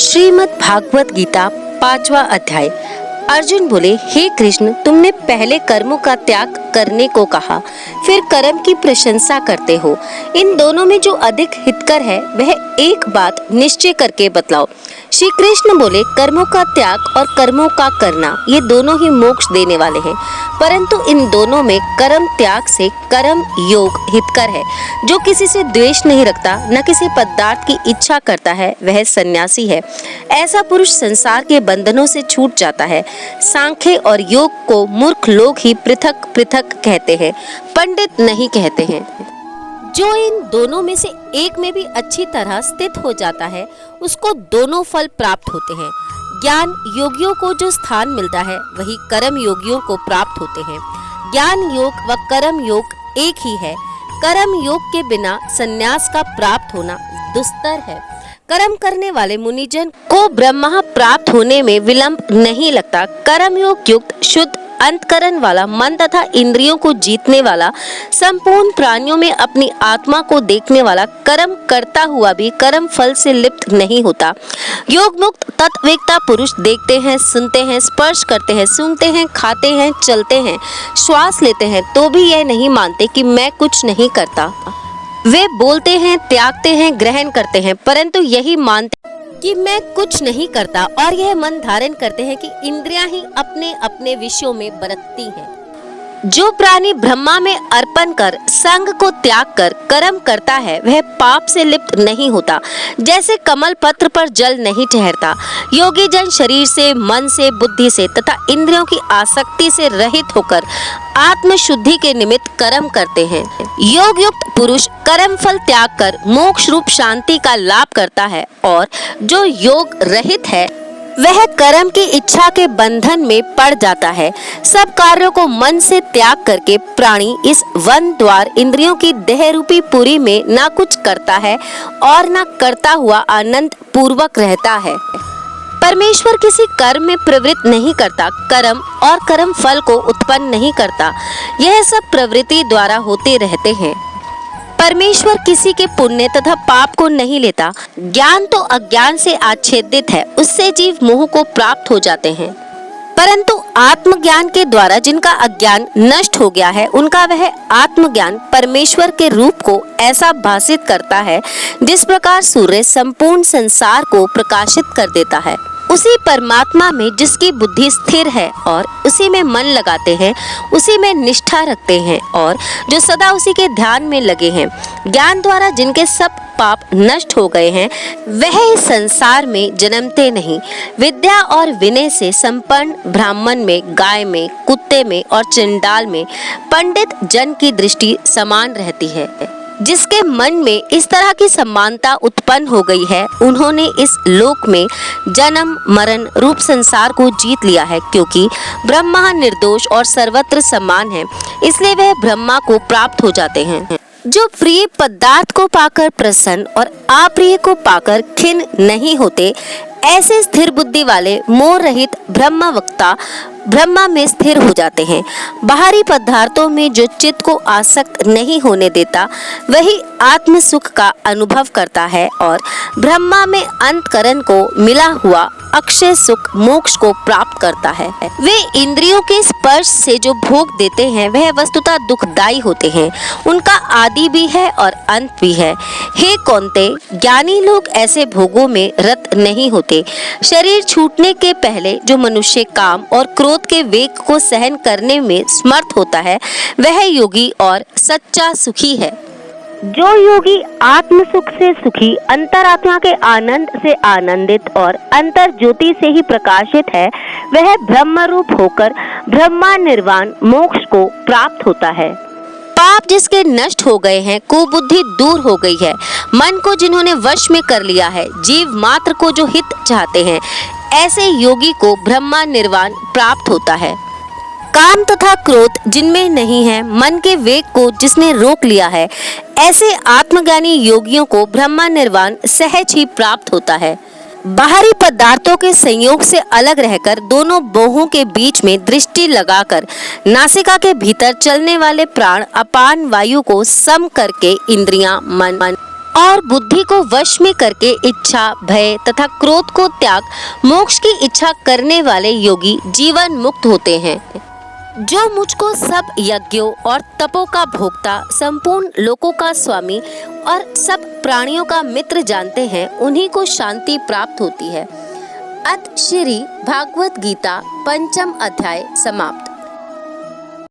श्रीमद् भागवत गीता 5वां अध्याय। अर्जुन बोले, हे कृष्ण, तुमने पहले कर्मों का त्याग करने को कहा, फिर कर्म की प्रशंसा करते हो। इन दोनों में जो अधिक हितकर है वह एक बात निश्चय करके बतलाओ। श्री कृष्ण बोले, कर्मों का त्याग और कर्मों का करना ये दोनों ही मोक्ष देने वाले हैं, परंतु इन दोनों में कर्म त्याग से कर्म योग हितकर है। जो किसी से द्वेष नहीं रखता, न किसी पदार्थ की इच्छा करता है, वह सन्यासी है। ऐसा पुरुष संसार के बंधनों से छूट जाता है। सांख्य और योग को मूर्ख लोग ही पृथक पृथक कहते हैं, पंडित नहीं कहते हैं। जो इन दोनों में से एक में भी अच्छी तरह स्थित हो जाता है, उसको दोनों फल प्राप्त होते हैं। ज्ञान योगियों को जो स्थान मिलता है, वही कर्म योगियों को प्राप्त होते हैं। ज्ञान योग व कर्म योग एक ही है। कर्म योग के बिना संन्यास का प्राप्त होना दुस्तर है। कर्म करने वाले मुनिजन को ब्रह्म प्राप्त होने में विलंब नहीं लगता। कर्म योग युक्त शुद्ध अंतकरण वाला, मन तथा इंद्रियों को जीतने वाला, संपूर्ण प्राणियों में अपनी आत्मा को देखने वाला, कर्म करता हुआ भी कर्म फल से लिप्त नहीं होता। योग मुक्त तत्ववेत्ता पुरुष देखते हैं, सुनते हैं, स्पर्श करते हैं, सूंघते हैं, खाते हैं, चलते हैं, श्वास लेते हैं, तो भी यह नहीं मानते कि मैं कुछ नहीं करता। वे बोलते हैं, त्यागते हैं, ग्रहण करते हैं, परंतु यही मानते कि मैं कुछ नहीं करता, और यह मन धारण करते हैं कि इंद्रियां ही अपने अपने विषयों में बरतती हैं। जो प्राणी ब्रह्मा में अर्पण कर संग को त्याग कर कर्म करता है, वह पाप से लिप्त नहीं होता। जैसे कमल पत्र पर जल नहीं ठहरता, योगी जन शरीर से, मन से, बुद्धि से तथा इंद्रियों की आसक्ति से रहित होकर आत्म शुद्धि के निमित्त कर्म करते हैं। योग युक्त पुरुष कर्म फल त्याग कर मोक्ष रूप शांति का लाभ करता है, और जो योग रहित है वह कर्म की इच्छा के बंधन में पड़ जाता है। सब कार्यों को मन से त्याग करके प्राणी इस वन द्वार इंद्रियों की देह रूपी पुरी में ना कुछ करता है और ना करता हुआ आनंद पूर्वक रहता है। परमेश्वर किसी कर्म में प्रवृत्त नहीं करता, कर्म और कर्म फल को उत्पन्न नहीं करता। यह सब प्रवृत्ति द्वारा होते रहते हैं। परमेश्वर किसी के पुण्य तथा पाप को नहीं लेता। ज्ञान तो अज्ञान से आच्छादित है, उससे जीव मोह को प्राप्त हो जाते हैं, परंतु आत्मज्ञान के द्वारा जिनका अज्ञान नष्ट हो गया है, उनका वह आत्मज्ञान परमेश्वर के रूप को ऐसा भासित करता है, जिस प्रकार सूर्य संपूर्ण संसार को प्रकाशित कर देता है। उसी परमात्मा में जिसकी बुद्धि स्थिर है और उसी में मन लगाते हैं, उसी में निष्ठा रखते हैं, और जो सदा उसी के ध्यान में लगे हैं, ज्ञान द्वारा जिनके सब पाप नष्ट हो गए हैं, वह इस संसार में जन्मते नहीं। विद्या और विनय से संपन्न ब्राह्मण में, गाय में, कुत्ते में और चंडाल में पंडित जन की दृष्टि समान रहती है। जिसके मन में इस तरह की समानता उत्पन्न हो गई है, उन्होंने इस लोक में जन्म मरण रूप संसार को जीत लिया है, क्योंकि ब्रह्मा निर्दोष और सर्वत्र समान है, इसलिए वह ब्रह्मा को प्राप्त हो जाते हैं। जो प्रिय पदार्थ को पाकर प्रसन्न और अप्रिय को पाकर खिन्न नहीं होते, ऐसे स्थिर बुद्धि वाले मोह रहित ब्रह्मवक्ता ब्रह्मा में स्थिर हो जाते हैं। बाहरी पदार्थों में जो चित्त को आसक्त नहीं होने देता, वही आत्म सुख का अनुभव करता है, और ब्रह्मा में अंतकरण को मिला हुआ अक्षय सुख मोक्ष को प्राप्त करता है। वे इंद्रियों के स्पर्श से जो भोग देते हैं, वह वस्तुतः दुखदायी होते हैं। उनका आदि भी है और अंत भी है। हे कौन्ते, ज्ञानी लोग ऐसे भोगों में रत नहीं होते। शरीर छूटने के पहले जो मनुष्य काम और क्रोध के वेग को सहन करने में समर्थ होता है, वह योगी और सच्चा सुखी है। जो योगी आत्म सुख से सुखी, अंतरात्मा के आनंद से आनंदित और अंतर ज्योति से ही प्रकाशित है, वह ब्रह्म रूप होकर ब्रह्मा निर्वाण मोक्ष को प्राप्त होता है। पाप जिसके नष्ट हो गए हैं, कुबुद्धि दूर हो गई है, मन को जिन्होंने वश में कर लिया है, जीव मात्र को जो हित चाहते हैं, ऐसे योगी को ब्रह्मा निर्वाण प्राप्त होता है। काम तथा क्रोध जिनमें नहीं है, मन के वेग को जिसने रोक लिया है, ऐसे आत्मज्ञानी योगियों को ब्रह्मा निर्वाण सहज ही प्राप्त होता है। बाहरी पदार्थों के संयोग से अलग रहकर दोनों बाहों के बीच में दृष्टि लगाकर नासिका के भीतर चलने वाले प्राण अपान वायु को सम करके इंद्रियां, मन और बुद्धि को वश में करके इच्छा, भय तथा क्रोध को त्याग मोक्ष की इच्छा करने वाले योगी जीवन मुक्त होते हैं। जो मुझको सब यज्ञों और तपों का भोक्ता, संपूर्ण लोकों का स्वामी और सब प्राणियों का मित्र जानते हैं, उन्हीं को शांति प्राप्त होती है। अथ श्री भागवत गीता पंचम अध्याय समाप्त।